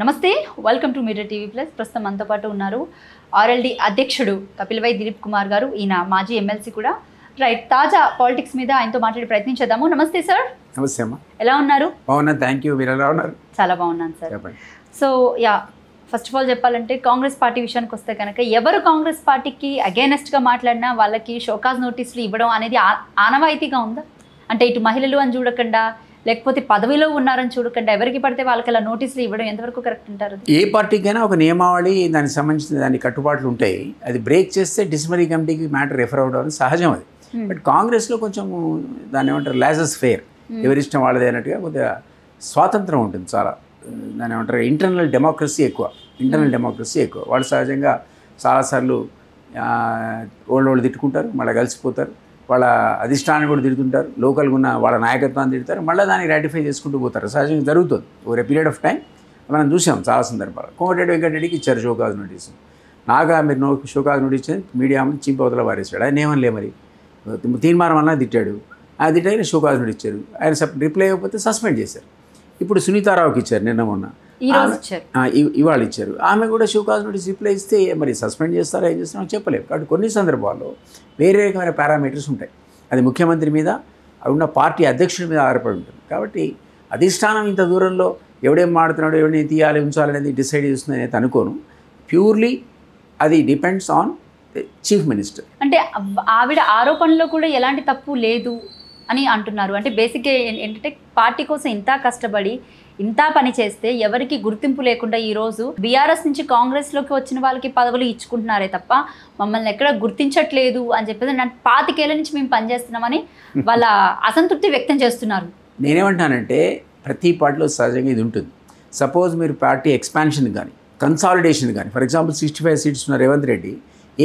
నమస్తే, welcome to media TV plus. ప్రస్తుతం మనతో పాటు ఉన్నారు ఆర్ఎల్డి అధ్యక్షుడు కపిల్వై దిలీప్ కుమార్ గారు. ఈయన మాజీ ఎమ్మెల్సీ కూడా. రైట్, తాజా పాలిటిక్స్ మీద ఆయనతో మాట్లాడే ప్రయత్నం చేద్దాము. నమస్తే సార్. నమస్తే అమ్మా. ఎలా ఉన్నారు? బాగున్నా, థ్యాంక్ యూ. మీరు ఎలా ఉన్నారు? చాలా బాగున్నాను sir. So first of all చెప్పాలంటే కాంగ్రెస్ పార్టీ విషయానికి వస్తే కనుక ఎవరు కాంగ్రెస్ పార్టీకి అగైనెస్ట్గా మాట్లాడినా వాళ్ళకి షోకాజ్ నోటీసులు ఇవ్వడం అనేది ఆనవాయితీగా ఉందా? అంటే ఇటు మహిళలు అని చూడకుండా, లేకపోతే పదవిలో ఉన్నారని చూడకుండా ఎవరికి పడితే వాళ్ళకి అలా నోటీసులు ఇవ్వడం ఎంతవరకు కరెక్ట్ అంటారు? ఏ పార్టీకైనా ఒక నియమావళి, దానికి సంబంధించిన దాని కట్టుబాట్లు ఉంటాయి. అది బ్రేక్ చేస్తే డిసిప్లినరీ కమిటీకి మ్యాటర్ రెఫర్ అవడం సహజం అది. బట్ కాంగ్రెస్లో కొంచెం దాన్ని ఏమంటారు, లాజెస్ ఫేర్, ఎవరిష్టం వాళ్ళదే అన్నట్టుగా కొద్దిగా స్వాతంత్రం ఉంటుంది. చాలా దాన్ని ఏమంటారు, ఇంటర్నల్ డెమోక్రసీ ఎక్కువ. వాళ్ళు సహజంగా చాలాసార్లు వాళ్ళు తిట్టుకుంటారు, మళ్ళీ కలిసిపోతారు, వాళ్ళ అధిష్టానాన్ని కూడా తిడుతుంటారు, లోకల్గా ఉన్న వాళ్ళ నాయకత్వాన్ని తిడతారు, మళ్ళీ దాన్ని రాటిఫై చేసుకుంటూ పోతారు. సహజంగా జరుగుతుంది. Over a period of time మనం చూసాం చాలా సందర్భాలు. కోమటిరెడ్డి వెంకటరెడ్డికి ఇచ్చారు షోకాజ్ నోటీసు. నాగా మీరు షోకాజ్ నోటీస్ మీడియా చింపవతల వారేసాడు. ఆయన ఏమనలే, మరి తీర్మానం అన్నా తిట్టాడు. ఆయన తిట్టాక షోకాజ్ నోటీస్ ఇచ్చారు. ఆయన రిప్లై ఇవ్వకపోతే సస్పెండ్ చేశారు. ఇప్పుడు సునీతారావుకి ఇచ్చారు, నిన్న మొన్న ఇవాళ ఇచ్చారు. ఆమె కూడా షోకాజ్ నోటీస్ రిప్లై ఇస్తే మరి సస్పెండ్ చేస్తారా ఏం చేస్తారో చెప్పలేము. కాబట్టి కొన్ని సందర్భాల్లో వేరే రకమైన పారామీటర్స్ ఉంటాయి. అది ముఖ్యమంత్రి మీద, ఉన్న పార్టీ అధ్యక్షుడి మీద ఆధారపడి ఉంటుంది. కాబట్టి అధిష్టానం ఇంత దూరంలో ఎవడేం మాడుతున్నాడో, ఎవరిని తీయాలి ఉంచాలి అనేది డిసైడ్ చేస్తుంది అనేది అనుకోను. ప్యూర్లీ అది డిపెండ్స్ ఆన్ చీఫ్ మినిస్టర్. అంటే ఆవిడ ఆరోపణలో కూడా ఎలాంటి తప్పు లేదు అని అంటున్నారు. అంటే బేసిక్గా ఏంటంటే పార్టీ కోసం ఇంత కష్టపడి ఇంత పని చేస్తే ఎవరికి గుర్తింపు లేకుండా ఈరోజు బీఆర్ఎస్ నుంచి కాంగ్రెస్లోకి వచ్చిన వాళ్ళకి పదవులు ఇచ్చుకుంటున్నారే తప్ప మమ్మల్ని ఎక్కడ గుర్తించట్లేదు అని చెప్పేసి 25 ఏళ్ల నుంచి మేము పనిచేస్తున్నామని వాళ్ళ అసంతృప్తి వ్యక్తం చేస్తున్నారు. నేనేమంటానంటే ప్రతి పార్టీలో సహజంగా ఇది ఉంటుంది. సపోజ్ మీరు పార్టీ ఎక్స్పాన్షన్ కానీ కన్సాలిడేషన్ కానీ, ఫర్ ఎగ్జాంపుల్ 65 సీట్స్ ఉన్న రేవంత్ రెడ్డి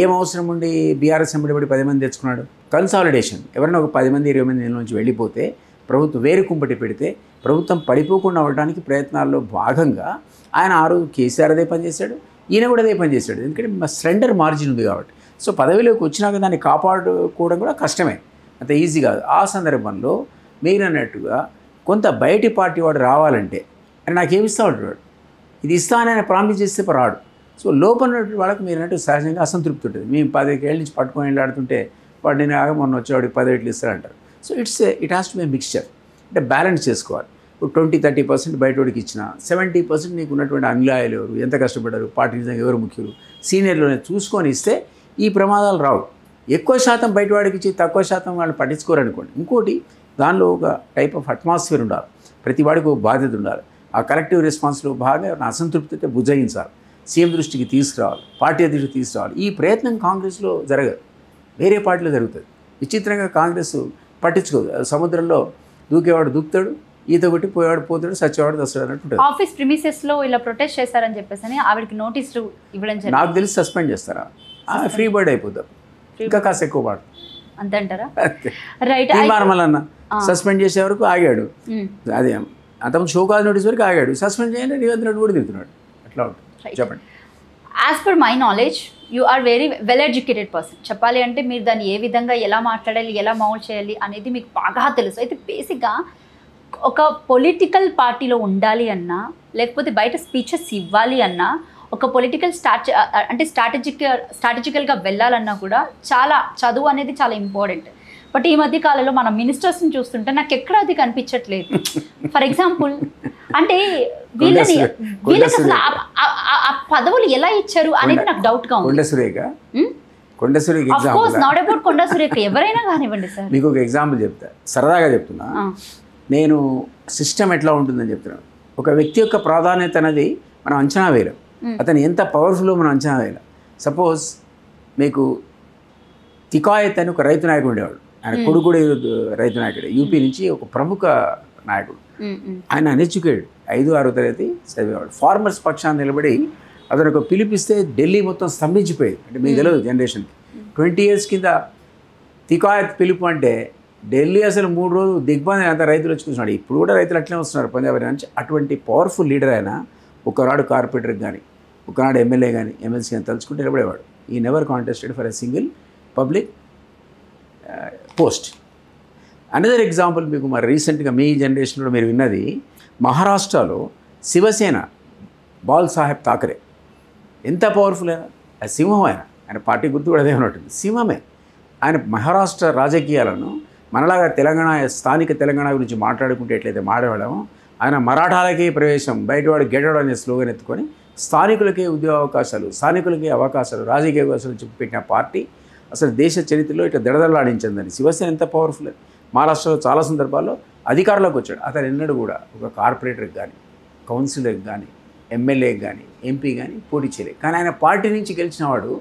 ఏం అవసరం ఉండి బీఆర్ఎస్ ఎంబడి 10 మంది తెచ్చుకున్నాడు? కన్సాలిడేషన్. ఎవరైనా ఒక 10 మంది 20 మంది నుంచి వెళ్ళిపోతే ప్రభుత్వం వేరు కుంపటి పెడితే ప్రభుత్వం పడిపోకుండా అవ్వడానికి ప్రయత్నాల్లో భాగంగా ఆయన ఆ రోజు కేసీఆర్ అదే పనిచేశాడు, ఈయన కూడా అదే పనిచేశాడు. ఎందుకంటే స్లెండర్ మార్జిన్ ఉంది కాబట్టి. సో పదవిలోకి వచ్చినాక దాన్ని కాపాడుకోవడం కూడా కష్టమే, అంత ఈజీ కాదు. ఆ సందర్భంలో మీరు అన్నట్టుగా కొంత బయటి పార్టీ వాడు రావాలంటే అని నాకేమిస్తా ఉంటాడు, ఇది ఇస్తానని ప్రామిస్ చేస్తే రాడు. సో లోపల వాళ్ళకి మీరు అన్నట్టు సహజంగా అసంతృప్తి ఉంటుంది. మేము 15 ఏళ్ళ నుంచి పట్టుకొని వెళ్ళాడుతుంటే వాడు నేను ఆగ మొన్న వచ్చేవాడికి 10 ఏళ్ళు ఇస్తారంటారు. So it has to be mixture. అంటే బ్యాలెన్స్ చేసుకోవాలి. ఇప్పుడు 20-30% బయటోడికి ఇచ్చిన 70% నీకు ఉన్నటువంటి అనుయాయులు ఎవరు, ఎంత కష్టపడ్డారు, పార్టీ నిజంగా ఎవరు ముఖ్యులు, సీనియర్లోనే చూసుకొని ఇస్తే ఈ ప్రమాదాలు రావు. ఎక్కువ శాతం బయటవాడికి ఇచ్చి తక్కువ శాతం వాళ్ళు పట్టించుకోరనుకోండి. ఇంకోటి, దానిలో ఒక టైప్ ఆఫ్ అట్మాస్ఫియర్ ఉండాలి. ప్రతి వాడికి ఒక బాధ్యత ఉండాలి. ఆ కలెక్టివ్ రెస్పాన్స్లో భాగంగా అసంతృప్తి అయితే బుజ్జగించాలి, సీఎం దృష్టికి తీసుకురావాలి, పార్టీ అధ్యక్షుడికి తీసుకురావాలి. ఈ ప్రయత్నం కాంగ్రెస్లో జరగదు, వేరే పార్టీలో జరుగుతుంది. విచిత్రంగా కాంగ్రెస్ పట్టించుకోదు. సముద్రంలో దూకేవాడు దూకుతాడు, ఈత కొట్టి పోయేవాడు పోతాడు, సచ్చేవాడు దస్తాడు అన్నట్టు. ఆఫీస్ ప్రిమిసెస్లో ఇలా ప్రొటెస్ట్ చేశారని చెప్పేసి ఆవిడకి నోటీసులు ఇవ్వడం నాకు తెలిసి సస్పెండ్ చేస్తారా, ఫ్రీ బర్డ్ అయిపోతాం, ఇంకా కాస్త ఎక్కువ పాడు అంతే అంటారా? రైట్. తీర్మానమల్లన్న సస్పెండ్ చేసే వరకు ఆగాడు. అదే అంతకుముందు షోకాజ్ నోటీస్ వరకు ఆగాడు. సస్పెండ్ చేయండి రేవంత్ రెడ్డి కూడా తిరుగుతున్నాడు. అట్లా ఉంటుంది. చెప్పండి. As per my knowledge you are very well educated person. చెప్పాలి అంటే మీరు దాన్ని ఏ విధంగా ఎలా మాట్లాడాలి, ఎలా మౌల్డ్ చేయాలి అనేది మీకు బాగా తెలుసు. అయితే బేసిక్గా ఒక పొలిటికల్ పార్టీలో ఉండాలి అన్నా, లేకపోతే బయట స్పీచెస్ ఇవ్వాలి అన్నా, ఒక పొలిటికల్ స్ట్రాటజికల్గా వెళ్ళాలన్నా కూడా చాలా చదువు అనేది చాలా ఇంపార్టెంట్. బట్ ఈ మధ్య కాలంలో మన మినిస్టర్స్ని చూస్తుంటే నాకు ఎక్కడ అది కనిపించట్లేదు. ఫర్ ఎగ్జాంపుల్, అంటే వీళ్ళకి అసలు ఆ పదవులు ఎలా ఇచ్చారు అనేది నాకు డౌట్గా ఉంది. కొండ సురేఖ నాట్ అబౌట్ కొండ సురేఖ, ఎవరైనా కానివ్వండి సార్. మీకు ఒక ఎగ్జాంపుల్ చెప్తా, సరదాగా చెప్తున్నా. నేను సిస్టమ్ ఎట్లా ఉంటుందని చెప్తున్నాను. ఒక వ్యక్తి యొక్క ప్రాధాన్యత అనేది మనం అంచనా వేయలేం, అతను ఎంత పవర్ఫుల్లో మనం అంచనా వేయలేం. సపోజ్ మీకు తికాయత్ అని ఒక రైతు నాయకుడు ఉండేవాడు. ఆయన కొడుకు కూడా రైతు నాయకుడు, యూపీ నుంచి ఒక ప్రముఖ నాయకుడు. ఆయన అన్ఎడ్యుకేటెడ్, 5-6 తరగతి చదివేవాడు. ఫార్మర్స్ పక్షాన్ని నిలబడి అతను ఒక పిలిపిస్తే ఢిల్లీ మొత్తం స్తంభించిపోయేది. అంటే మీకు తెలియదు జనరేషన్కి. 20 years కింద తికాయత్ పిలుపు అంటే ఢిల్లీ అసలు 3 రోజులు దిగ్బంధం అంతా రైతులు వచ్చి కూర్చున్నాడు. ఇప్పుడు కూడా రైతులు అట్లే వస్తున్నారు పంజాబ్ నుంచి. అటువంటి పవర్ఫుల్ లీడర్ అయినా ఒకనాడు కార్పొరేటర్కి కానీ, ఒకనాడు ఎమ్మెల్యే కానీ, ఎమ్మెల్సీ కానీ తలుచుకుంటే నిలబడేవాడు. ఈ never contested for a single public post. Another example మీకు మరి రీసెంట్గా మీ జనరేషన్లో మీరు విన్నది, మహారాష్ట్రలో శివసేన బాల్ సాహెబ్ థాకరే ఎంత పవర్ఫుల్ అయినా అది సింహం ఆయన పార్టీ గుర్తు కూడా అదే ఉన్నట్టుంది, సింహమే. ఆయన మహారాష్ట్ర రాజకీయాలను మనలాగా స్థానిక తెలంగాణ గురించి మాట్లాడుకుంటే ఎట్లయితే మాట్లాడామో ఆయన మరాఠాలకే ప్రవేశం, బయటవాడు గెటవాడు అనే స్లోగన్ ఎత్తుకొని స్థానికులకే ఉద్యోగ అవకాశాలు, స్థానికులకే అవకాశాలు, రాజకీయ అవకాశాలు చెప్పి పెట్టిన పార్టీ అసలు దేశ చరిత్రలో ఇట్లా దడదడలాడించిందని. శివసేన ఎంత పవర్ఫుల్ అని మహారాష్ట్రలో చాలా సందర్భాల్లో అధికారంలోకి వచ్చాడు. అతను ఎన్నడూ కూడా ఒక కార్పొరేటర్కి కానీ, కౌన్సిలర్కి కానీ, ఎమ్మెల్యేకి కానీ, ఎంపీ కానీ పోటీ చేయలేదు. కానీ ఆయన పార్టీ నుంచి గెలిచిన వాడు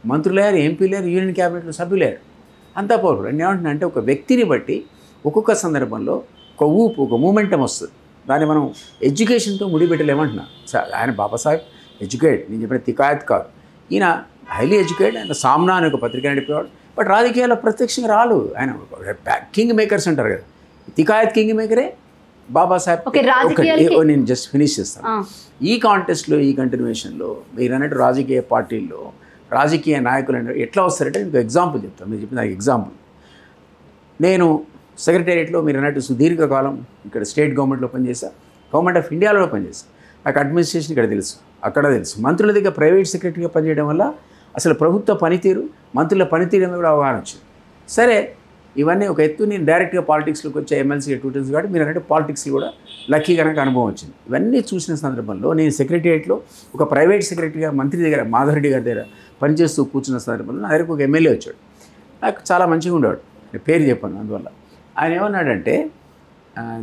మంత్రులయ్యారు, ఎంపీలేరు, యూనియన్ క్యాబినెట్లో సభ్యులేరు. అంత పవర్ఫుల్. నేను ఏమంటున్నా ఒక వ్యక్తిని బట్టి ఒక్కొక్క సందర్భంలో ఒక ఊపు, ఒక మూమెంటం వస్తుంది. దాన్ని మనం ఎడ్యుకేషన్తో ముడిపెట్టలేమంటున్నా. ఆయన బాబాసాహెబ్ ఎడ్యుకేట్, నేను చెప్పిన తికాయత్ కాదు. ఈయన హైలీ ఎడ్యుకేట్. ఆయన సామ్నా అని ఒక పత్రిక నడిపేవాడు. బట్ రాజకీయాల్లో ప్రత్యక్షంగా రాలు. ఆయన కింగ్ మేకర్స్ అంటారు కదా, తికాయత్ కింగ్ మేకరే బాబాసాహెబ్. నేను జస్ట్ ఫినిష్ చేస్తాను. ఈ కాంటెస్ట్లో, ఈ కంటిన్యూషన్లో మీరు అన్నట్టు రాజకీయ పార్టీల్లో రాజకీయ నాయకులు ఎట్లా వస్తారంటే మీకు ఎగ్జాంపుల్ చెప్తాను. మీరు చెప్పిన ఎగ్జాంపుల్, నేను సెక్రటేరియట్లో మీరు అన్నట్టు సుదీర్ఘకాలం ఇక్కడ స్టేట్ గవర్నమెంట్లో పనిచేశాను, గవర్నమెంట్ ఆఫ్ ఇండియాలో పనిచేశాను. నాకు అడ్మినిస్ట్రేషన్ ఇక్కడ తెలుసు, అక్కడ తెలుసు. మంత్రుల దగ్గర ప్రైవేట్ సెక్రటరీగా పనిచేయడం వల్ల అసలు ప్రభుత్వ పనితీరు, మంత్రుల పనితీరు మీద కూడా అవగాహన వచ్చింది. సరే, ఇవన్నీ ఒక ఎత్తు. నేను డైరెక్ట్గా పాలిటిక్స్లోకి వచ్చే ఎమ్మెల్సీ టూటర్స్ కాబట్టి మీరు అన్నట్టు పాలిటిక్స్లో కూడా లక్కీ కనుక అనుభవం వచ్చింది. ఇవన్నీ చూసిన సందర్భంలో నేను సెక్రటేరియట్లో ఒక ప్రైవేట్ సెక్రటరీగా మంత్రి దగ్గర, మాధవరెడ్డి గారి దగ్గర పనిచేస్తూ కూర్చున్న సందర్భంలో నా దగ్గరకు ఒక ఎమ్మెల్యే వచ్చాడు. నాకు చాలా మంచిగా ఉండేవాడు, నేను పేరు చెప్పాను అందువల్ల. ఆయన ఏమన్నాడంటే,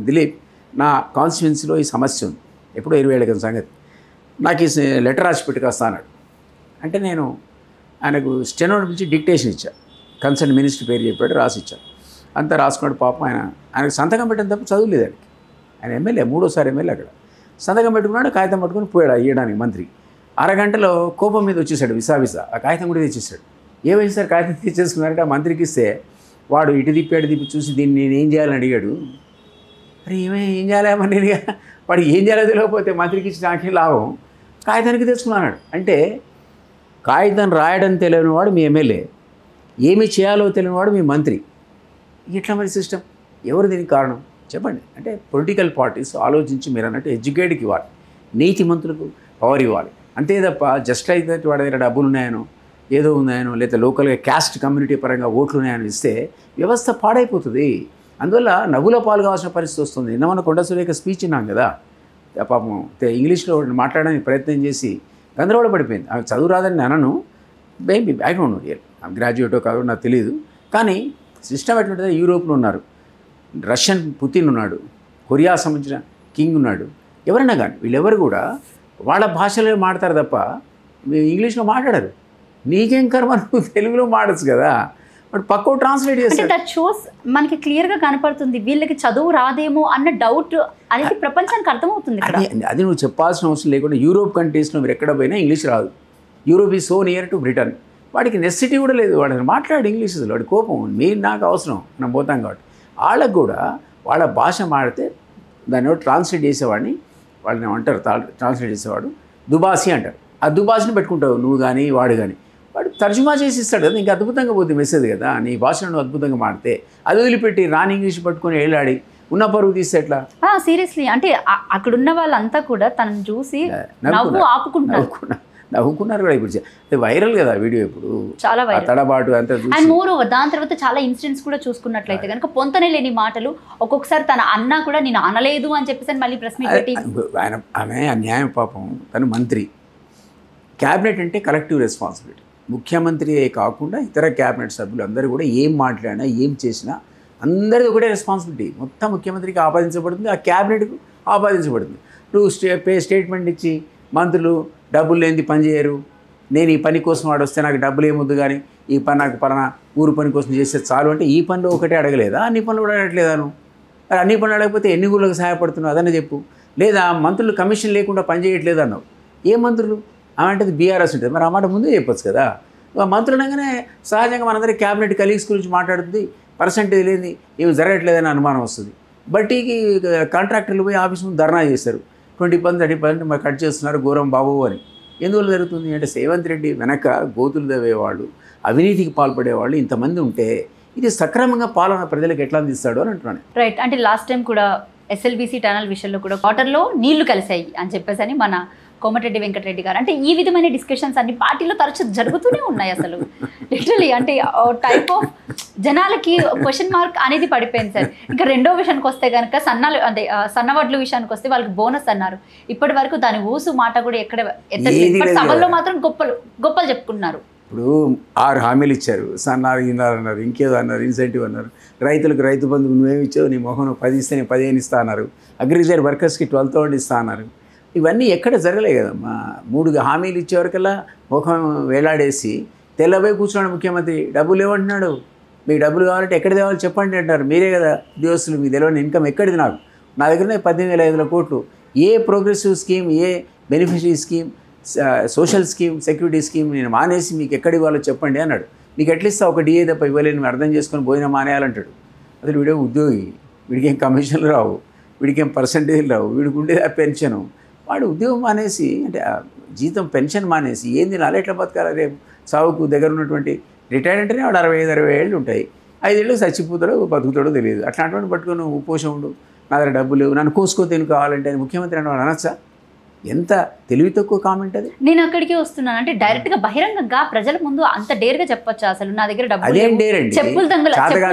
దిలీప్, నా కాన్స్టిట్యున్సీలో ఈ సమస్య ఉంది, ఎప్పుడో 20 ఏళ్ళ కింద సంగతి, నాకు ఈ లెటర్ రాసి పెట్టుకొస్తా అన్నాడు. అంటే నేను ఆయనకు స్టెనో నుంచి డిక్టేషన్ ఇచ్చా, కన్సర్న్ మినిస్టర్ పేరు చెప్పాడు, రాసి ఇచ్చాను. అంతా రాసుకున్నాడు. పాపం ఆయనకు సంతకం పెట్టిన తప్ప చదువులేదు ఆయనకి. ఆయన ఎమ్మెల్యే, 3వ ఎమ్మెల్యే. అక్కడ సంతకం పెట్టుకున్నాడు, కాగితం పట్టుకుని పోయాడు ఇవ్వడానికి మంత్రికి. అరగంటలో కోపం మీద వచ్చేసాడు, విసా ఆ కాగితం కూడా తెచ్చేసాడు. ఏమైంది సార్ కాగితం తెచ్చేసుకున్నారంటే ఆ మంత్రికి ఇస్తే వాడు ఇటు తిప్పి చూసి దీన్ని నేను ఏం చేయాలని అడిగాడు. అరే ఏం చేయాలేమని నేను, వాడు ఏం చేయాలో తెలియకపోతే మంత్రికి ఇచ్చి నాకేం లాభం, కాగితానికి తెచ్చుకున్నాడు. అంటే కాగితం రాయడం తెలియని వాడు మీ ఎమ్మెల్యే, ఏమి చేయాలో తెలియనివాడు మీ మంత్రి. ఇట్లా మరి సిస్టమ్. ఎవరు దీనికి కారణం చెప్పండి. అంటే పొలిటికల్ పార్టీస్ ఆలోచించి మీరు అన్నట్టు ఎడ్యుకేట్కి ఇవ్వాలి, నీతి మంత్రులకు పవర్ ఇవ్వాలి. అంతే తప్ప జస్ట్ లైక్ దట్ వాడి దగ్గర డబ్బులు ఉన్నాయనో, ఏదో ఉన్నాయనో, లేదా లోకల్గా క్యాస్ట్ కమ్యూనిటీ పరంగా ఓట్లు ఉన్నాయని ఇస్తే వ్యవస్థ పాడైపోతుంది. అందువల్ల నవ్వుల పాలు కావాల్సిన పరిస్థితి వస్తుంది. నిన్న మన కొండ సురేఖ స్పీచ్ విన్నాం కదా, పాపం ఇంగ్లీష్లో మాట్లాడడానికి ప్రయత్నం చేసి గందరగోళ పడిపోయింది. ఆమె చదువు రాదని అనను, బేబీ బ్యాక్గ్రౌండ్ రియల్, ఆమె గ్రాడ్యుయేటో కాదో నాకు తెలియదు. కానీ సిస్టమ్ ఎట్లుంటుంది, యూరోప్లో ఉన్నారు, రష్యన్ పుతిన్ ఉన్నాడు, కొరియా సంబంధించిన కింగ్ ఉన్నాడు, ఎవరైనా కానీ వీళ్ళెవరు కూడా వాళ్ళ భాషలో మాట్లాడతారు తప్ప ఇంగ్లీష్లో మాట్లాడరు. నీకేం కర్మ, నువ్వు తెలుగులో మాడచ్చు కదా, బట్ పక్కో ట్రాన్స్లేట్ చేస్తారు. దట్ షోస్ మనకి క్లియర్గా కనపడుతుంది వీళ్ళకి చదువు రాదేమో అన్న డౌట్ అనేది ప్రపంచానికి అర్థమవుతుంది. అది నువ్వు చెప్పాల్సిన అవసరం లేకుండా యూరోప్ కంట్రీస్లో మీరు ఎక్కడ పోయినా ఇంగ్లీష్ రాదు. Europe is so near to Britain, వాడికి నెసిటీ కూడా లేదు, వాడిని మాట్లాడు ఇంగ్లీష్. వాడి కోపం, మీరు నాకు అవసరం, మనం పోతాం కాబట్టి. వాళ్ళకు కూడా వాళ్ళ భాష మాడితే దాన్ని ట్రాన్స్లేట్ చేసేవాడిని, వాళ్ళని అంటారు ట్రాన్స్లేట్ చేసేవాడు దుబాసి అంటారు. ఆ దుబాసిని పెట్టుకుంటావు నువ్వు కానీ వాడు కానీ, వాడు తర్జుమా చేసి ఇస్తాడు కదా, ఇంకా అద్భుతంగా పోతుంది మెసేజ్ కదా. నీ భాషను అద్భుతంగా మాడితే అది వదిలిపెట్టి రాని ఇంగ్లీష్ పట్టుకొని వెళ్ళాడి ఉన్న పరువు తీస్తే ఎట్లా? సీరియస్లీ, అంటే అక్కడున్న వాళ్ళంతా కూడా తనను చూసి నవ్వుకున్నారు కూడా. ఇప్పుడు వైరల్ కదా వీడియో, ఇప్పుడు చాలా వైరల్, తడబాటు అంతా. అండ్ మోర్ దాని తర్వాత చాలా ఇన్సిడెంట్స్ కూడా చూసుకున్నట్లయితే కనుక పొంతనే లేని మాటలు. ఒక్కొక్కసారి తన అన్న కూడా నేను అనలేదు అని చెప్పేసి మళ్ళీ ప్రెస్ మీట్ పెట్టి ఆమె అన్యాయం. పాపం తను మంత్రి, క్యాబినెట్ అంటే కలెక్టివ్ రెస్పాన్సిబిలిటీ. ముఖ్యమంత్రియే కాకుండా ఇతర క్యాబినెట్ సభ్యులు అందరూ కూడా ఏం మాట్లాడినా ఏం చేసినా అందరిది ఒకటే రెస్పాన్సిబిలిటీ. మొత్తం ముఖ్యమంత్రికి ఆపాదించబడుతుంది, ఆ క్యాబినెట్కు ఆపాదించబడుతుంది. నువ్వు స్టేట్మెంట్ ఇచ్చి మంత్రులు డబ్బులు లేనిది పని చేయరు, నేను ఈ పని కోసం వాడు వస్తే నాకు డబ్బులు ఏమొద్దు కానీ ఈ పని నాకు పలానా ఊరు పని కోసం చేస్తే చాలు అంటే ఈ పనిలో ఒకటే అడగలేదా, అన్ని పనులు కూడా అడగట్లేదా నువ్వు? మరి అన్ని పనులు అడగకపోతే ఎన్ని ఊళ్ళకి సహాయపడుతున్నావు అదనే చెప్పు. లేదా మంత్రులు కమిషన్ లేకుండా పని చేయట్లేదు అన్నావు, ఏ మంత్రులు? అంటే బీఆర్ఎస్ ఉంటుంది, మరి ఆ మాట ముందే చెప్పొచ్చు కదా. మంత్రులు అనగానే సహజంగా మనందరి క్యాబినెట్ కలీగ్స్ గురించి మాట్లాడుతుంది, పర్సెంటేజ్ లేని ఏమి జరగట్లేదని అనుమానం వస్తుంది. బట్టీకి కాంట్రాక్టర్లు పోయి ఆఫీస్ ముందు ధర్నా చేస్తారు, 20% 30% మరి కట్ చేస్తున్నారు ఘోరం బాబు అని. ఎందువల్ల జరుగుతుంది అంటే రేవంత్ రెడ్డి వెనక గోతులు తవ్వేవాళ్ళు, అవినీతికి పాల్పడేవాళ్ళు ఇంతమంది ఉంటే ఇది సక్రమంగా పాలన ప్రజలకు ఎట్లా అందిస్తాడు అని అంటున్నాను. రైట్, అంటే లాస్ట్ టైం కూడా SLBC టనల్ విషయంలో కూడా వాటర్లో నీళ్లు కలిసాయి అని చెప్పేసి అని మన కోమటిరెడ్డి వెంకటరెడ్డి గారు. అంటే ఈ విధమైన డిస్కషన్స్ అన్ని పార్టీలో తరచు జరుగుతూనే ఉన్నాయి అసలు. లిటరలీ అంటే టైప్ ఆఫ్ జనాలకి క్వశ్చన్ మార్క్ అనేది పడిపోయింది సార్. ఇంకా రెండో విషయానికి వస్తే కనుక సన్నవడ్లు విషయానికి వస్తే వాళ్ళకి బోనస్ అన్నారు. ఇప్పటి వరకు దాని ఊసు మాట కూడా ఎక్కడ ఎత్తలేదు. సభల్లో మాత్రం గొప్పలు చెప్పుకుంటున్నారు. ఇప్పుడు 6 హామీలు ఇచ్చారు, సన్నారు ఇన్నారు అన్నారు, ఇంకేదో అన్నారు, ఇన్సెంటివ్ అన్నారు, రైతులకు రైతు బంధుకు నువ్వేమి ఇచ్చావు, నీ మొహం 10 ఇస్తే నేను 15 ఇస్తా అన్నారు, అగ్రికల్చర్ వర్కర్స్కి 12,000 ఇస్తా అన్నారు. ఇవన్నీ ఎక్కడ జరగలే కదమ్మా. 3 హామీలు ఇచ్చేవరకల్లా ముఖం వేలాడేసి తెల్లబోయి కూర్చున్నాడు ముఖ్యమంత్రి. డబ్బులు ఏమంటున్నాడు, మీకు డబ్బులు కావాలంటే ఎక్కడ తేవాలి చెప్పండి అంటారు. మీరే కదా ఉద్యోగస్తులు, మీకు తెలియని ఇన్కమ్ ఎక్కడిది? నా దగ్గరనే 18,500 కోట్లు. A progressive scheme, A beneficiary scheme, social scheme, security scheme నేను మానేసి మీకు ఎక్కడ ఇవ్వాలో చెప్పండి అన్నాడు. మీకు ఎట్లిస్తా ఒక డిఏ తప్ప ఇవ్వలేని అర్థం చేసుకొని భోజనం మానేయాలంటాడు. అసలు వీడే ఉద్యోగి, వీడికేం కమిషన్లు రావు, వీడికేం పర్సంటేజ్లు రావు, వీడికి ఉండేది ఆ పెన్షను. వాడు ఉద్యోగం మానేసి అంటే జీతం పెన్షన్ మానేసి ఏం తినాలి, ఎట్లా బతకాలి? రేపు సాగుకు దగ్గర ఉన్నటువంటి రిటైర్డ్ అంటేనే వాడు 65-60 ఏళ్ళు ఉంటాయి. 5 ఏళ్ళకి చచ్చిపోతాడో బతుకుతాడో తెలియదు. అట్లాంటి పట్టుకొని ఉపోషం ఉండు, నా దగ్గర డబ్బులు లేవు, నన్ను కోసుకో తిని కావాలంటే ముఖ్యమంత్రి అని వాడు అనొచ్చా? ఎంత తెలివి తక్కువ కామెంట్ అది. నేను అక్కడికి వస్తున్నాను అంటే డైరెక్ట్గా బహిరంగంగా ప్రజల ముందు అంత డేర్గా చెప్పొచ్చు అసలు నా దగ్గర డబ్బులు అదేం డేర్ అండి? చెప్పులు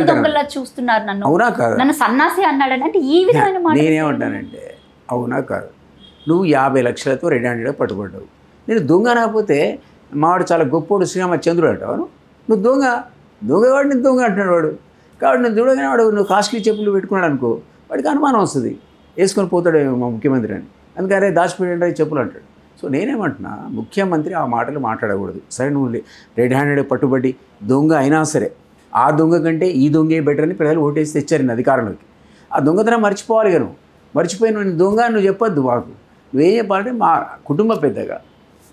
దొంగలా చూస్తున్నారు నన్ను. అవునా కాదు? నన్ను సన్నాసి అన్నాడని అంటే ఈ విధమైన మాట. నేనేమంటానంటే అవునా కాదు, నువ్వు 50 లక్షలతో రెడ్ హ్యాండెడ్గా పట్టుబడ్డావు. నేను దొంగ అనకపోతే మావాడు చాలా గొప్పోడు శ్రీరామచంద్రుడు అంటావు. నువ్వు దొంగవాడు నేను దొంగ అంటున్నాడు వాడు. కాబట్టి నేను చూడగానే వాడు నువ్వు కాస్ట్లీ చెప్పులు పెట్టుకున్నాడు అనుకో, వాడికి అనుమానం వస్తుంది, వేసుకొని పోతాడు మా ముఖ్యమంత్రి అని. అందుకనే దాచిపెట్టండి చెప్పులు అంటాడు. సో నేనేమంటున్నా, ముఖ్యమంత్రి ఆ మాటలు మాట్లాడకూడదు. సరే నువ్వు రెడ్ హ్యాండెడ్ పట్టుబడి దొంగ అయినా సరే ఆ దొంగ కంటే ఈ దొంగే బెటర్ అని ప్రజలు ఓటేసి తెచ్చారు నేను అధికారంలోకి. ఆ దొంగతనం మర్చిపోవాలి కదా. మర్చిపోయి నువ్వు దొంగ నువ్వు చెప్పొద్దు మాకు. నువ్వేం చెప్పాలంటే మా కుటుంబ పెద్దగా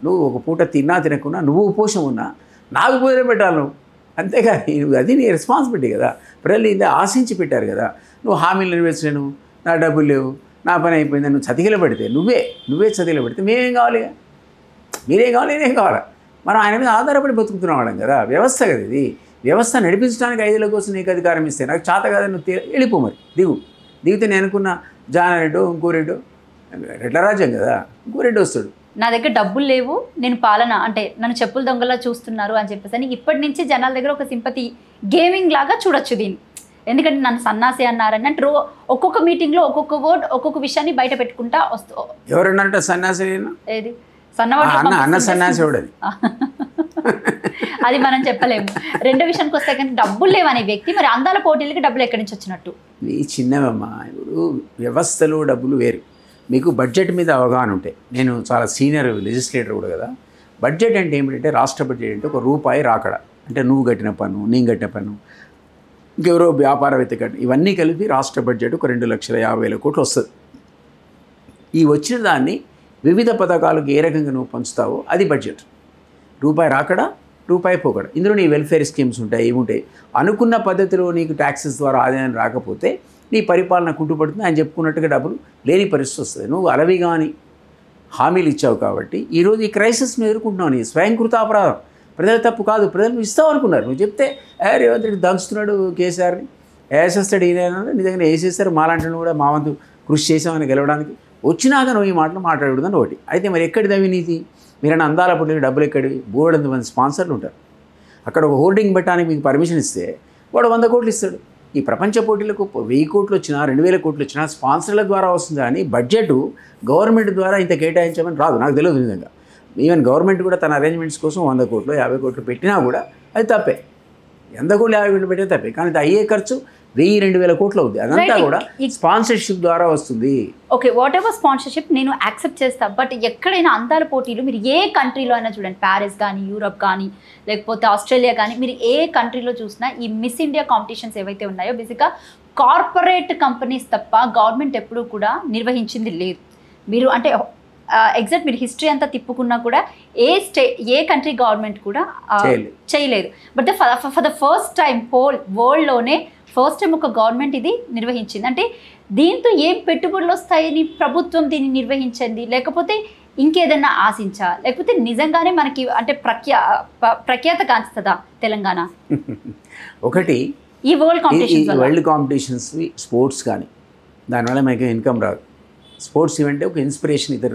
నువ్వు ఒక పూట తిన్నా తినకున్నా నువ్వు ఉపోషం ఉన్నా నాకు భోజనం పెట్టాలి నువ్వు, అంతేగాని నువ్వు అది నీ రెస్పాన్సిబిలిటీ కదా. ప్రజలు ఇది ఆశించి పెట్టారు కదా. నువ్వు హామీలు నెరవేర్చలేను, నా డబ్బులు లేవు, నా పని అయిపోయింది, నువ్వు చతికిల పెడితే నువ్వే చతికిల పెడితే మేమేం కావాలి? మీరేం కావాలి, నేనేం కావాలా? మనం ఆయన మీద ఆధారపడి బతుకుతున్నాం వాళ్ళం కదా. వ్యవస్థ కదా ఇది. వ్యవస్థ నడిపించడానికి 5 ఏళ్ళ కోసం నీకు అధికారం ఇస్తే నాకు చేత కాదని నువ్వు వెళ్ళిపో, మరి దిగితే నేను అనుకున్న జానారెడ్డో ఇంకో రెడ్డో, రెడ్ల రాజ్యం కదా, ఇంకో రెడ్డి వస్తాడు. నా దగ్గర డబ్బులు లేవు, నేను పాలన అంటే నన్ను చెప్పులు దొంగలా చూస్తున్నారు అని చెప్పేసి అని ఇప్పటి నుంచి జనాల దగ్గర ఒక సింపతి గేమింగ్ లాగా చూడొచ్చు దీన్ని. ఎందుకంటే నన్ను సన్నాసి అన్నారని అంటే ఒక్కొక్క మీటింగ్లో ఒక్కొక్క వర్డ్ ఒక్కొక్క విషయాన్ని బయట పెట్టుకుంటా వస్తూ. ఎవరన్నారంట సన్నాసి? ఏది సన్నవాడు అన్న సన్నాసి ఎవడది? అది మనం చెప్పలేము. రెండో విషయానికి వస్తే కానీ డబ్బులు లేవనే వ్యక్తి మరి అందాల పోటీలకి డబ్బులు ఎక్కడి నుంచి వచ్చినట్టు? ఈ చిన్నవమ్మా, ఇప్పుడు వ్యవస్థలు డబ్బులు వేరు. మీకు బడ్జెట్ మీద అవగాహన ఉంటాయి. నేను చాలా సీనియర్ లెజిస్లేటర్ కూడా కదా. బడ్జెట్ అంటే ఏమిటంటే రాష్ట్ర బడ్జెట్ అంటే ₹1 రాకడ, అంటే నువ్వు కట్టిన పన్ను, నేను కట్టిన పన్ను, ఇంకెవరో వ్యాపారవేత్త కట్టిన, ఇవన్నీ కలిపి రాష్ట్ర బడ్జెట్ ఒక 2,50,000 కోట్లు వస్తుంది. ఈ వచ్చిన దాన్ని వివిధ పథకాలకు ఏ రకంగా నువ్వు పంచుతావో అది బడ్జెట్. ₹1 రాకడ, ₹1 పోకడ. ఇందులో నీ వెల్ఫేర్ స్కీమ్స్ ఉంటాయి, ఏముంటాయి. అనుకున్న పద్ధతిలో నీకు ట్యాక్సెస్ ద్వారా ఆదాయం రాకపోతే నీ పరిపాలన కుంటుపడుతుంది. ఆయన చెప్పుకున్నట్టుగా డబ్బులు లేని పరిస్థితి వస్తుంది. నువ్వు అలవిగాని హామీలు ఇచ్చావు కాబట్టి ఈరోజు ఈ క్రైసిస్ను ఎదుర్కొంటున్నావు. నీ స్వయంకృత అపరాధం. ప్రజల తప్పు కాదు, ప్రజలు నువ్వు ఇస్తావు అనుకున్నారు. నువ్వు చెప్తే రేవంత్ రెడ్డి దంచుతున్నాడు కేసీఆర్ని, వేసేస్తాడు ఈయన, నీ దగ్గర వేసేస్తారు. మాలాంటి కూడా మా వంతు కృషి చేసామని గెలవడానికి వచ్చినాక నువ్వు ఈ మాటలు మాట్లాడకూడదని ఒకటి. అయితే మరి ఎక్కడిది అవినీతి? మీరైనా అందాల పుట్టిన డబ్బులు ఎక్కడివి? 300 మంది స్పాన్సర్లు ఉంటారు. అక్కడ ఒక హోర్డింగ్ పెట్టడానికి మీకు పర్మిషన్ ఇస్తే వాడు 100 కోట్లు ఇస్తాడు. ఈ ప్రపంచ పోటీలకు 1000 కోట్లు వచ్చినా 2000 కోట్లు వచ్చినా స్పాన్సర్ల ద్వారా వస్తుంది. కానీ బడ్జెట్ గవర్నమెంట్ ద్వారా ఇంత కేటాయించమని రాదు. నాకు తెలియదు నిజంగా. ఈవెన్ గవర్నమెంట్ కూడా తన అరేంజ్మెంట్స్ కోసం 100 కోట్లు 50 కోట్లు పెట్టినా కూడా అది తప్పే. 100 కోట్లు 50 కోట్లు పెట్టే తప్పే. కానీ అది అయ్యే ఖర్చు 1000-2000 కోట్లు అవుతుంది. అదంతా కూడా స్పాన్సర్షిప్ ద్వారా వస్తుంది. ఓకే, వాట్ ఎవర్ స్పాన్సర్షిప్ నేను యాక్సెప్ట్ చేస్తాను. బట్ ఎక్కడైనా అందాల పోటీలు మీరు ఏ కంట్రీలో అయినా చూడండి, ప్యారిస్ కానీ, యూరప్ కానీ, లేకపోతే ఆస్ట్రేలియా కానీ, మీరు ఏ కంట్రీలో చూసినా ఈ మిస్ ఇండియా కాంపిటీషన్స్ ఏవైతే ఉన్నాయో బేసిక్గా కార్పొరేట్ కంపెనీస్ తప్ప గవర్నమెంట్ ఎప్పుడూ కూడా నిర్వహించింది లేదు. మీరు అంటే ఎగ్జాక్ట్ మీరు హిస్టరీ అంతా తిప్పుకున్నా కూడా ఏ కంట్రీ గవర్నమెంట్ కూడా చేయలేదు. But for the first time whole వరల్డ్లోనే ఫస్ట్ టైం ఒక గవర్నమెంట్ ఇది నిర్వహించింది. అంటే దీంతో ఏం పెట్టుబడులు వస్తాయని ప్రభుత్వం దీన్ని నిర్వహించింది, లేకపోతే ఇంకేదన్నా ఆశించా, లేకపోతే నిజంగానే మనకి అంటే ప్రఖ్యాత కాంచుతుందా తెలంగాణ? ఒకటి ఈ వరల్డ్ కాంపిటీషన్స్ స్పోర్ట్స్ కానీ దానివల్ల మనకి ఇన్కమ్ రాదు. స్పోర్ట్స్ ఈవెంట్ ఒక ఇన్స్పిరేషన్ ఇతర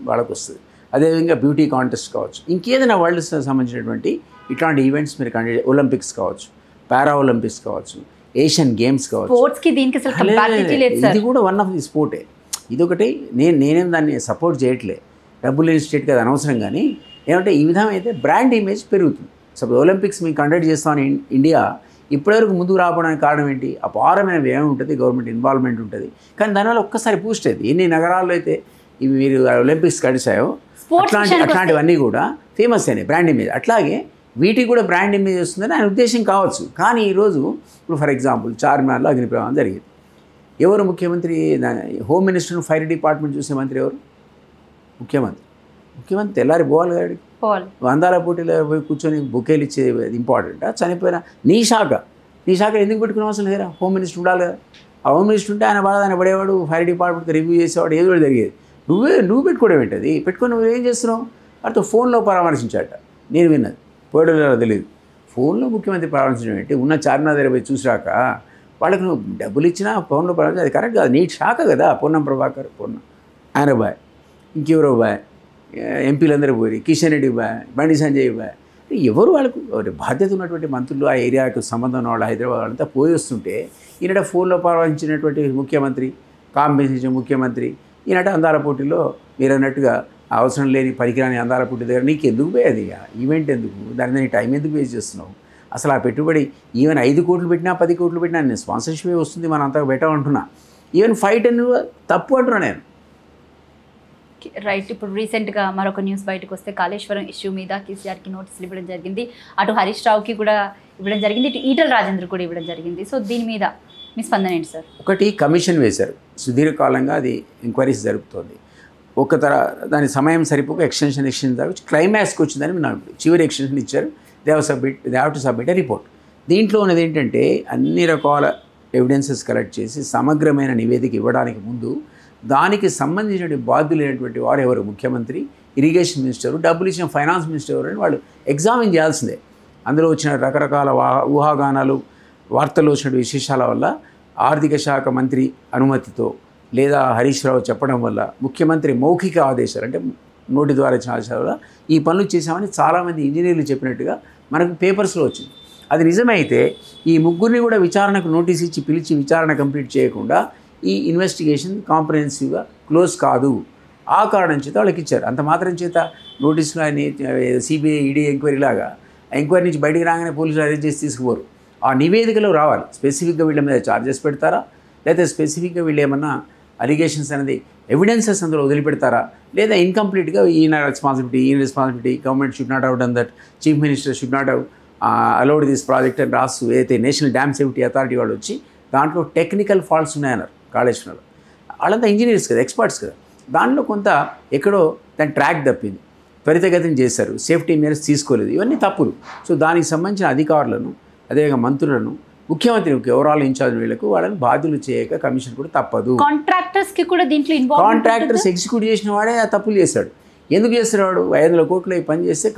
వాళ్ళకు వస్తుంది. అదేవిధంగా బ్యూటీ కాంటెస్ట్ కావచ్చు, ఇంకేదైనా వరల్డ్ సంబంధించినటువంటి ఇట్లాంటి ఈవెంట్స్ మీరు కండక్ట్, ఒలింపిక్స్ కావచ్చు, పారా ఒలింపిక్స్ కావచ్చు, ఏషియన్ గేమ్స్ కావచ్చు. స్పోర్ట్స్కి దీనికి అసలు కంపారిటివిటీ లేదు సార్. ఇది కూడా వన్ ఆఫ్ ది స్పోర్టే. ఇదొకటి నేనేం దాన్ని సపోర్ట్ చేయట్లే, డబ్బులు లేని స్టేట్ కదా అనవసరం. కానీ ఏమంటే ఈ విధంగా అయితే బ్రాండ్ ఇమేజ్ పెరుగుతుంది. సపోజ్ ఒలింపిక్స్ మేము కండక్ట్ చేస్తామని ఇండియా ఇప్పటివరకు ముందుకు రావడానికి కారణం ఏంటి? అపారమైన వ్యయం ఉంటుంది, గవర్నమెంట్ ఇన్వాల్వ్మెంట్ ఉంటుంది. కానీ దానివల్ల ఒక్కసారి బూస్ట్ అయింది. ఎన్ని నగరాల్లో అయితే ఇవి మీరు ఒలింపిక్స్ గడిచాయో అట్లాంటివన్నీ కూడా ఫేమస్ అయినాయి బ్రాండ్ ఇమేజ్. అట్లాగే వీటికి కూడా బ్రాండ్ ఇమేజ్ వస్తుందని ఆయన ఉద్దేశం కావచ్చు. కానీ ఈరోజు ఇప్పుడు ఫర్ ఎగ్జాంపుల్ చార్మినార్లో అగ్ని ప్రమాదం జరిగింది. ఎవరు ముఖ్యమంత్రి? హోమ్ మినిస్టర్, ఫైర్ డిపార్ట్మెంట్ చూసే మంత్రి ఎవరు? ముఖ్యమంత్రి తెల్లారి పోవాలి గాడికి, వందల పోటీలో పోయి కూర్చొని బుకేలు ఇచ్చేది ఇంపార్టెంటా? చనిపోయినా నీ శాఖ ఎందుకు పెట్టుకునే అవసరం లేరా? హోమ్ మినిస్టర్ ఉండాలి కదా. ఆ హోమ్ మినిస్టర్ ఉంటే ఆయన బాధ ఆయన పడేవాడు, ఫైర్ డిపార్ట్మెంట్కి రివ్యూ చేసేవాడు, ఏదో జరిగేది. నువ్వు పెట్టుకోవడం ఏంటది? పెట్టుకొని నువ్వు ఏం చేస్తున్నావు? వాటితో ఫోన్లో పరామర్శించాట, నేను విన్నది, పోయడంలో తెలియదు. ఫోన్లో ముఖ్యమంత్రి పరామర్శించడం ఏంటి? ఉన్న చార్మినార్ దగ్గర పోయి చూసాక వాళ్ళకి నువ్వు డబ్బులు ఇచ్చినా ఫోన్లో పరామర్శించి అది కరెక్ట్ కాదు. నీ శాఖ కదా. పొన్నం ప్రభాకర్, ఆయన బాయ్, ఇంకెవరో బాయ్, ఎంపీలందరూ పోయి, కిషన్ రెడ్డి బాయ్, బండి సంజయ్ బాయ్, ఎవరు వాళ్ళకు బాధ్యత ఉన్నటువంటి మంత్రులు, ఆ ఏరియాకు సంబంధం ఉన్న వాళ్ళు, హైదరాబాద్ వాళ్ళంతా పోయి వస్తుంటే ఈయన ఫోన్లో పరామర్శించినటువంటి ముఖ్యమంత్రి, కాంబినేషన్ ముఖ్యమంత్రి, ఈయనట అందాల పోటీలో మీరు అన్నట్టుగా అవసరం లేని పనికిరాని అందాల పోటీ దగ్గర నీకు ఎందుకు పోయేది? ఈవెంట్ ఎందుకు? దాని మీద నీ టైం ఎందుకు వేస్ట్ చేస్తున్నావు? అసలు ఆ పెట్టుబడి ఈవెన్ 5 కోట్లు పెట్టినా 10 కోట్లు పెట్టినా నేను స్పాన్సర్షిప్ వస్తుంది, మనం అంతగా పెట్టమంటున్నా. ఈవెన్ ఫైట్ అని తప్పు అంటున్నా నేను. రైట్. ఇప్పుడు రీసెంట్గా మరొక న్యూస్ బయటకు వస్తే కాళేశ్వరం ఇష్యూ మీద కేసీఆర్కి నోటీసులు ఇవ్వడం జరిగింది, అటు హరీష్ రావుకి కూడా ఇవ్వడం జరిగింది, ఇటు ఈటల రాజేంద్ర కూడా ఇవ్వడం జరిగింది. సో దీని మీద మీ స్పందన ఏంటి సార్? ఒకటి కమిషన్ వేశారు, సుదీర్ఘకాలంగా అది ఎంక్వైరీస్ జరుగుతుంది. దాని సమయం సరిపోక ఎక్స్టెన్షన్ జరగచ్చు, క్లైమాక్స్కి వచ్చిందని నాకు చివరి ఎక్స్టెన్షన్ ఇచ్చారు. They have to submit a report. దీంట్లో ఉన్నది ఏంటంటే అన్ని రకాల ఎవిడెన్సెస్ కలెక్ట్ చేసి సమగ్రమైన నివేదిక ఇవ్వడానికి ముందు దానికి సంబంధించిన బాధ్యులైనటువంటి వారు ఎవరు? ముఖ్యమంత్రి, ఇరిగేషన్ మినిస్టరు, డబ్బులు ఇచ్చిన ఫైనాన్స్ మినిస్టర్ ఎవరు అని వాళ్ళు ఎగ్జామిన్ చేయాల్సిందే. అందులో వచ్చిన రకరకాల ఊహాగానాలు, వార్తల్లో వచ్చిన విశేషాల వల్ల ఆర్థిక శాఖ మంత్రి అనుమతితో లేదా హరీష్ రావు చెప్పడం వల్ల ముఖ్యమంత్రి మౌఖిక ఆదేశాలు అంటే నోటి ద్వారా ఇచ్చిన ఆదేశాల వల్ల ఈ పనులు చేశామని చాలామంది ఇంజనీర్లు చెప్పినట్టుగా మనకు పేపర్స్లో వచ్చింది. అది నిజమైతే ఈ ముగ్గురిని కూడా విచారణకు నోటీస్ ఇచ్చి పిలిచి విచారణ కంప్లీట్ చేయకుండా ఈ ఇన్వెస్టిగేషన్ కాంప్రహెన్సివ్గా క్లోజ్ కాదు. ఆ కారణం చేత వాళ్ళకి ఇచ్చారు. అంత మాత్రం చేత నోటీసులు అని సిబిఐ ఈడీ ఎంక్వైరీ లాగా ఎంక్వైరీ నుంచి బయటికి రాగానే పోలీసులు అరెస్ట్ చేసి తీసుకుపోరు. ఆ నివేదికలో రావాలి స్పెసిఫిక్గా వీళ్ళ మీద ఛార్జెస్ పెడతారా, లేకపోతే స్పెసిఫిక్గా వీళ్ళు ఏమన్నా అలిగేషన్స్ అనేది ఎవిడెన్సెస్ అందులో వదిలిపెడతారా, లేదా ఇన్కంప్లీట్గా ఈయన responsibility government should not have done that, chief minister should not have allowed this project అని రాసు ఏదైతే నేషనల్ డ్యామ్ సేఫ్టీ అథారిటీ వాళ్ళు వచ్చి దాంట్లో టెక్నికల్ ఫాల్ట్స్ ఉన్నాయన్నారు కాళేశ్వరంలో. వాళ్ళంతా ఇంజనీర్స్ కదా, ఎక్స్పర్ట్స్ కదా. దాంట్లో కొంత ఎక్కడో దాని ట్రాక్ తప్పింది, త్వరితగతిన చేశారు, సేఫ్టీ మేరస్ తీసుకోలేదు, ఇవన్నీ తప్పులు. సో దానికి సంబంధించిన అధికారులను, అదేవిధంగా మంత్రులను, ముఖ్యమంత్రికి ఓవరాల్ ఇన్ఛార్జ్ వీళ్ళకు వాళ్ళని బాధ్యులు చేయక కమిషన్ కూడా తప్పదు. కాంట్రాక్టర్స్కి కూడా దీంట్లో కాంట్రాక్టర్స్ ఎగ్జిక్యూట్ చేసిన వాడే ఆ తప్పులు చేశాడు. ఎందుకు చేస్తున్నాడు? 500 కోట్లు పని చేస్తే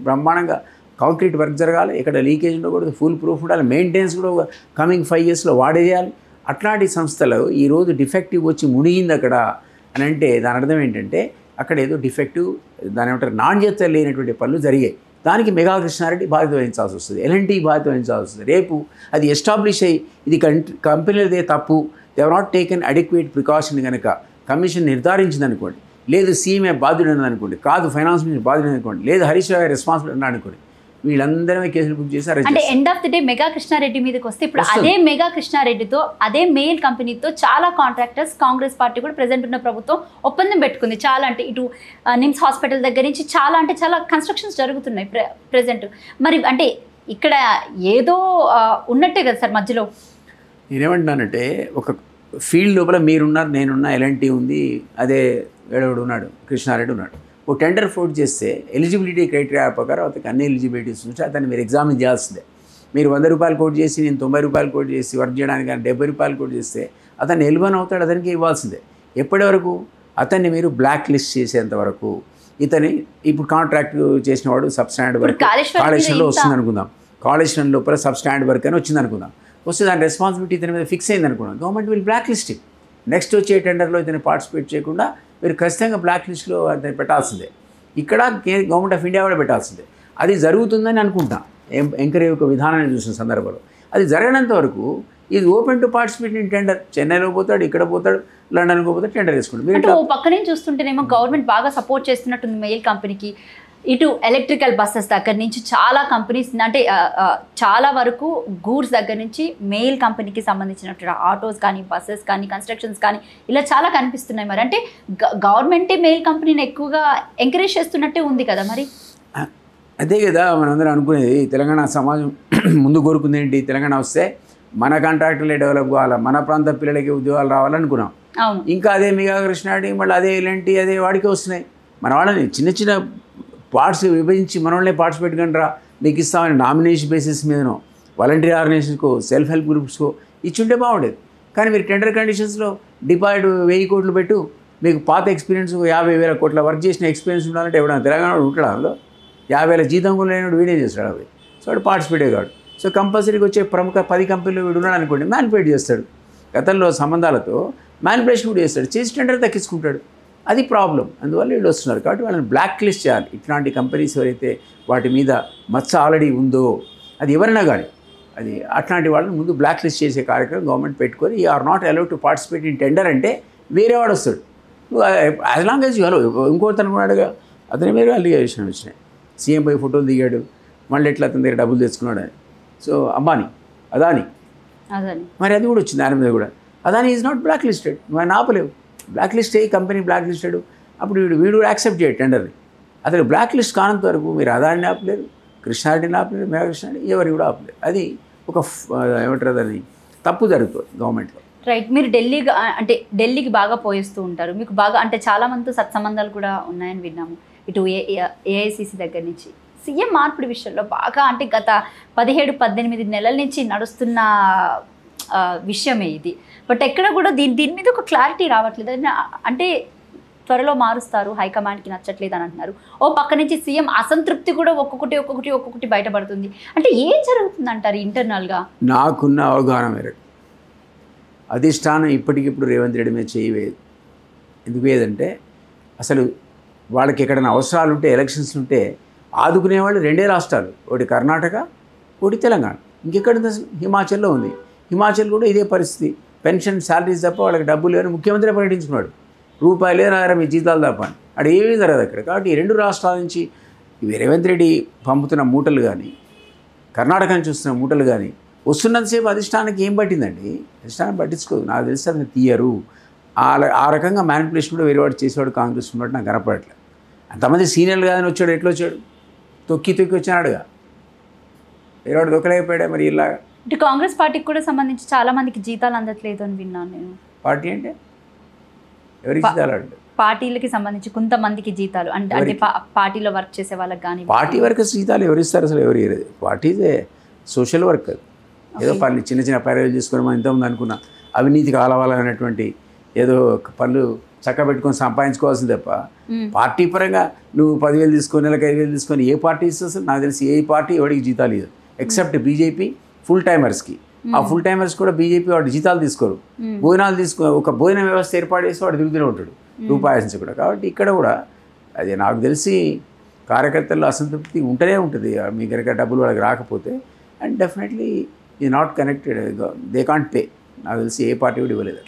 బ్రహ్మాండంగా కాంక్రీట్ వర్క్ జరగాలి, ఇక్కడ లీకేజ్ ఉండకూడదు, ఫుల్ ప్రూఫ్ ఉండాలి, మెయింటెనెన్స్ కూడా కమింగ్ 5 yearsలో వాడే చేయాలి. అట్లాంటి సంస్థలు ఈరోజు డిఫెక్టివ్ వచ్చి మునిగింది అక్కడ అని అంటే దాని అర్థం ఏంటంటే అక్కడ ఏదో డిఫెక్టివ్, దాని ఏమంటారు నాణ్యత లేనటువంటి పనులు జరిగాయి. దానికి మెగా కృష్ణారెడ్డి బాధ్యత వహించాల్సి వస్తుంది, ఎల్ఎన్టీ బాధ్యత వహించాల్సి వస్తుంది. రేపు అది ఎస్టాబ్లిష్ అయ్యి ఇది కంపెనీలదే తప్పు, they are not taken adequate precaution కనుక కమిషన్ నిర్ధారించింది అనుకోండి, లేదు సీఎంఏ బాధ్యుడు అనుకోండి, కాదు ఫైనాన్స్ మినిస్టర్ బాధ్యుడు అనుకోండి, లేదు హరీష్ రావు రెస్పాన్సిబుల్ అన్నా అనుకోండి, వీళ్ళందరూ కేసులు బుక్ చేశారు. అంటే end of the day Megha Krishna Reddy మీదకి వస్తే ఇప్పుడు అదే మెగా కృష్ణారెడ్డితో అదే మెయిల్ కంపెనీతో చాలా కాంట్రాక్టర్స్ కాంగ్రెస్ పార్టీ కూడా ప్రెసెంట్ ఉన్న ప్రభుత్వం ఒప్పందం పెట్టుకుంది. చాలా అంటే ఇటు నిమ్స్ హాస్పిటల్ దగ్గర నుంచి చాలా కన్స్ట్రక్షన్స్ జరుగుతున్నాయి ప్రెసెంట్. మరి అంటే ఇక్కడ ఏదో ఉన్నట్టే కదా సార్ మధ్యలో. నేనేమంటున్నానంటే ఒక ఫీల్డ్ లోపల మీరున్నారు, నేనున్నా, ఎల్ఎన్టీ ఉంది, అదే వేడవాడు ఉన్నాడు, కృష్ణారెడ్డి ఉన్నాడు. ఓ టెండర్ ఫోర్డ్ చేస్తే ఎలిజిబిలిటీ క్రైటీరియా ప్రకారం అతనికి అన్ని ఎలిజిబిలిటీస్ నుంచి అతన్ని మీరు ఎగ్జామిన్ చేయాల్సిందే. మీరు 100 రూపాయలు కోట్ చేసి నేను 90 రూపాయలు కోట్ చేసి వర్క్ చేయడానికి 70 రూపాయలు కోట్ చేస్తే అతన్ని ఎలివన్ అవుతాడు, అతనికి ఇవ్వాల్సిందే. ఎప్పటి వరకు? అతన్ని మీరు బ్లాక్ లిస్ట్ చేసేంత వరకు. ఇతని ఇప్పుడు కాంట్రాక్ట్ చేసిన వాడు సబ్స్టాండర్డ్ వర్క్ కాళేశ్వరంలో వస్తుంది అనుకుందాం, కాళేశ్వరం లోపల సబ్స్టాండర్డ్ వర్క్ అని వచ్చింది అనుకుందాం, వస్తే దాని రెస్పాన్సిబిలిటీ ఇతని మీద ఫిక్స్ అయింది అనుకున్నాం, government will block listing. Next వచ్చే టెండర్లో ఇతను పార్టిసిపేట్ చేయకుండా మీరు ఖచ్చితంగా బ్లాక్ లిస్ట్లో అతను పెట్టాల్సిందే. ఇక్కడ గవర్నమెంట్ ఆఫ్ ఇండియా కూడా పెట్టాల్సిందే. అది జరుగుతుందని అనుకుంటా ఎంకరేజ్ ఒక విధానాన్ని చూసిన సందర్భంలో. అది జరగనంత వరకు ఇది open to participate in tender. చెన్నైలో పోతాడు, ఇక్కడ పోతాడు, లండన్కి పోతాడు, టెండర్ వేసుకుంటాడు. అంటే ఓ పక్కనే చూస్తుంటేనేమో గవర్నమెంట్ బాగా సపోర్ట్ చేస్తున్నట్టుంది మెయిల్ కంపెనీకి. ఇటు ఎలక్ట్రికల్ బస్సెస్ దగ్గర నుంచి చాలా కంపెనీస్, అంటే చాలా వరకు గూడ్స్ దగ్గర నుంచి మెయిల్ కంపెనీకి సంబంధించినట్టు ఆటోస్ కానీ, బస్సెస్ కానీ, కన్స్ట్రక్షన్స్ కానీ ఇలా చాలా కనిపిస్తున్నాయి. మరి అంటే గవర్నమెంటే మెయిల్ కంపెనీని ఎక్కువగా ఎంకరేజ్ చేస్తున్నట్టే ఉంది కదా మరి. అదే కదా మనందరం అనుకునేది. తెలంగాణ సమాజం ముందు కోరుకుంది ఏంటి? తెలంగాణ వస్తే మన కాంట్రాక్టర్లే డెవలప్ కావాలా, మన ప్రాంత పిల్లలకి ఉద్యోగాలు రావాలనుకున్నాం. ఇంకా అదే మెగా కృష్ణాడి మళ్ళీ అదే ఇలాంటి అదే వాడికి వస్తున్నాయి. మన వాళ్ళని చిన్న చిన్న పార్ట్స్ విభజించి మన వాళ్ళనే పార్టిసిపేట్ కంటారా మీకు ఇస్తామని నామినేషన్ బేసిస్ మీదనో వాలంటీర్ ఆర్గనైజేషన్కో సెల్ఫ్ హెల్ప్ గ్రూప్స్కో ఇచ్చుంటే బాగుండేది. కానీ మీరు టెండర్ కండిషన్స్లో డిపాజిట్ 1000 కోట్లు పెట్టు, మీకు పాత ఎక్స్పీరియన్స్ 50,000 కోట్ల వర్క్ చేసిన ఎక్స్పీరియన్స్ ఉండాలంటే ఎవడన్నా తెలంగాణ ఉంటాడు. అందులో 50,000 జీతం కూడా లేనివాడు వీడే చేస్తాడు అవి. సో వాడు పార్టిసిపేటే కాడు. సో కంపల్సరీగా వచ్చే ప్రముఖ 10 కంపెనీలు వీడు ఉన్నాడు అనుకోండి, మ్యానిపులేట్ చేస్తాడు. గతంలో సంబంధాలతో మ్యానిపులేషన్ కూడా చేస్తాడు, చేసి టెండర్ దక్కించుకుంటాడు. అది ప్రాబ్లం. అందువల్ల వీళ్ళు వస్తున్నారు. కాబట్టి వాళ్ళని బ్లాక్ లిస్ట్ చేయాలి. ఇట్లాంటి కంపెనీస్ ఎవరైతే వాటి మీద మచ్చ ఆల్రెడీ ఉందో, అది ఎవరైనా కానీ అది అట్లాంటి వాళ్ళని ముందు బ్లాక్ లిస్ట్ చేసే కార్యక్రమం గవర్నమెంట్ పెట్టుకొని you are not allowed to participate in tender అంటే వేరే వాడు వస్తాడు. As long as you hello. ఇంకోటి అనుకున్నాడుగా, అతని మీద అలిగేషన్ వచ్చినాయి. సీఎం పై ఫోటోలు దిగాడు, మళ్ళీ ఎట్లా అతని దగ్గర డబ్బులు తెచ్చుకున్నాడు అని. సో అంబానీ, అదానీ, మరి అది కూడా వచ్చింది ఆయన మీద కూడా. Adani is not black listed. నువ్వు ఆయన ఆపలేవు. బ్లాక్ లిస్ట్ అయ్యి కంపెనీ బ్లాక్ లిస్టెడ్, అప్పుడు వీడు యాక్సెప్ట్ చేయడు టెండర్ని. అతను బ్లాక్ లిస్ట్ కానంత వరకు మీరు అదానిని ఆపలేరు, కృష్ణారెడ్డిని ఆపలేరు, మేఘా కృష్ణారెడ్డి ఎవరు కూడా ఆపలేరు. అది ఒక ఏమంటారు, అది తప్పు జరుగుతుంది గవర్నమెంట్లో. రైట్. మీరు ఢిల్లీకి బాగా పోయిస్తూ ఉంటారు. మీకు బాగా అంటే చాలా మందితో సత్సంబంధాలు కూడా ఉన్నాయని విన్నాము. ఇటు ఏఐసిసి దగ్గర నుంచి సీఎం మార్పిడి విషయంలో బాగా అంటే గత 17-18 నెలల నుంచి నడుస్తున్న విషయమే ఇది. బట్ ఎక్కడ కూడా దీని మీద ఒక క్లారిటీ రావట్లేదు. అంటే త్వరలో మారుస్తారు, హైకమాండ్కి నచ్చట్లేదు అని అంటున్నారు. ఓ పక్క నుంచి సీఎం అసంతృప్తి కూడా ఒక్కొక్కటి బయటపడుతుంది. అంటే ఏం జరుగుతుంది అంటారు ఇంటర్నల్గా? నాకున్న అవగాహన మేరకు అధిష్టానం ఇప్పటికిప్పుడు రేవంత్ రెడ్డి మీద చేయవేది. ఎందుకు ఏదంటే అసలు వాళ్ళకి ఎక్కడైనా అవసరాలు ఉంటే, ఎలక్షన్స్ ఉంటే ఆదుకునేవాళ్ళు 2 రాష్ట్రాలు, ఒకటి కర్ణాటక, ఒకటి తెలంగాణ. ఇంకెక్కడ అసలు హిమాచల్లో ఉంది. హిమాచల్ కూడా ఇదే పరిస్థితి. పెన్షన్, శాలరీస్ తప్ప వాళ్ళకి డబ్బులు లేవని ముఖ్యమంత్రి ప్రకటించుకున్నాడు. రూపాయలు లేనారా మీ జీతాలు తప్ప అని. అక్కడ ఏమీ జరగదు అక్కడ. కాబట్టి ఈ 2 రాష్ట్రాల నుంచి రేవంత్ రెడ్డి పంపుతున్న మూటలు కానీ, కర్ణాటక నుంచి వస్తున్న మూటలు కానీ వస్తున్నంతసేపు అధిష్టానానికి ఏం పట్టిందండి? అధిష్టానం పట్టించుకోదు. నాకు తెలిసి అతను తీయరు. ఆ రకంగా మ్యానిపులేషన్ కూడా వేరేవాడు చేసేవాడు కాంగ్రెస్ ఉన్నట్టు నాకు కనపడట్లేదు. అంతమంది సీనియర్లు కాదని వచ్చాడు, ఎట్లా వచ్చాడు? తొక్కి వచ్చినాడుగా. వేరేవాడు దొక్కలేకపోయాడే మరి ఇలా. అంటే కాంగ్రెస్ పార్టీకి కూడా సంబంధించి చాలా మందికి జీతాలు అందట్లేదు అని విన్నాను నేను. పార్టీ అంటే ఎవరికి జీతాలు అంటే? పార్టీలకి సంబంధించి కొంతమందికి జీతాలు అంటే పార్టీలో వర్క్ చేసే వాళ్ళకి కానీ. పార్టీ వర్కర్స్ జీతాలు ఎవరు ఇస్తారు? అసలు ఎవరు ఇవ్వలేదు. పార్టీదే సోషల్ వర్క్. ఏదో పనులు చిన్న పర్యలు చేసుకొని మనం ఇంతకుముందు అనుకున్నా అవినీతికి ఆలవాలనేటువంటి ఏదో పనులు చక్కబెట్టుకొని సంపాదించుకోవాల్సింది తప్ప పార్టీ పరంగా నువ్వు 10,000 తీసుకొని, నెలకు 5,000 తీసుకొని ఏ పార్టీ ఇస్తుంది? అసలు నాకు తెలిసి ఏ పార్టీ ఎవరికి జీతాలు ఇవ్వదు ఎక్సెప్ట్ బీజేపీ ఫుల్ టైమర్స్కి. ఆ ఫుల్ టైమర్స్ కూడా బీజేపీ వాడు జీతాలు తీసుకోరు. భోజనాలు ఒక భోజన వ్యవస్థ ఏర్పాటు చేసి వాడు తిరుగుతూనే ఉంటాడు రూపాయలు కూడా. కాబట్టి ఇక్కడ కూడా అది నాకు తెలిసి కార్యకర్తల్లో అసంతృప్తి ఉంటూనే ఉంటుంది. మీ కనుక డబ్బులు వాళ్ళకి రాకపోతే అండ్ డెఫినెట్లీ ఈ not connected, they can't pay. నాకు తెలిసి ఏ పార్టీ కూడా ఇవ్వలేదు.